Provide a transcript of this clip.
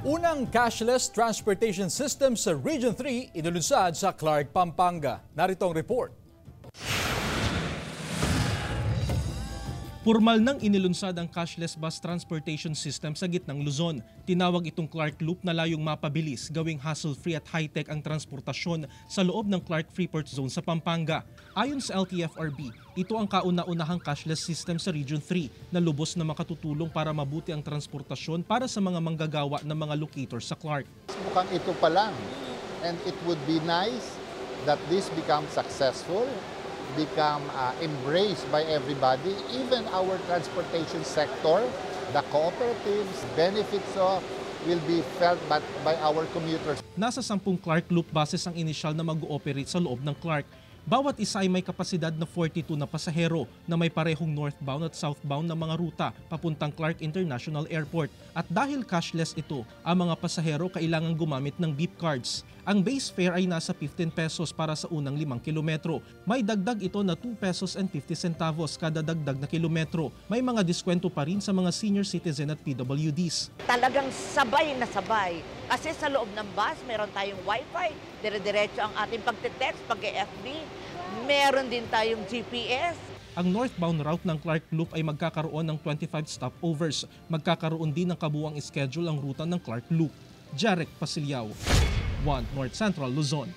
Unang cashless transportation system sa Region 3 inulunsad sa Clark, Pampanga. Narito ang report. Formal nang inilunsad ang cashless bus transportation system sa gitnang Luzon. Tinawag itong Clark Loop na layong mapabilis, gawing hassle-free at high-tech ang transportasyon sa loob ng Clark Freeport Zone sa Pampanga. Ayon sa LTFRB, ito ang kauna-unahang cashless system sa Region 3 na lubos na makatutulong para mabuti ang transportasyon para sa mga manggagawa ng mga locators sa Clark. Mukhang ito pa lang, and it would be nice that this becomes successful, become embraced by everybody, even our transportation sector, the cooperatives, benefits will be felt by our commuters. Nasa 10 Clark Loop buses ang inisyal na mag-ooperate sa loob ng Clark. Bawat isa ay may kapasidad na 42 na pasahero na may parehong northbound at southbound na mga ruta papuntang Clark International Airport. At dahil cashless ito, ang mga pasahero kailangan gumamit ng beep cards. Ang base fare ay nasa 15 pesos para sa unang 5 kilometro. May dagdag ito na 2 pesos and 50 centavos kada dagdag na kilometro. May mga diskwento pa rin sa mga senior citizen at PWDs. Talagang sabay na sabay. Kasi sa loob ng bus, meron tayong wifi, dire-diretso ang ating pagte-text, pag-FB, meron din tayong GPS. Ang northbound route ng Clark Loop ay magkakaroon ng 25 stopovers. Magkakaroon din ng kabuuang schedule ang ruta ng Clark Loop. Jarek Pasilyao, 1 North Central Luzon.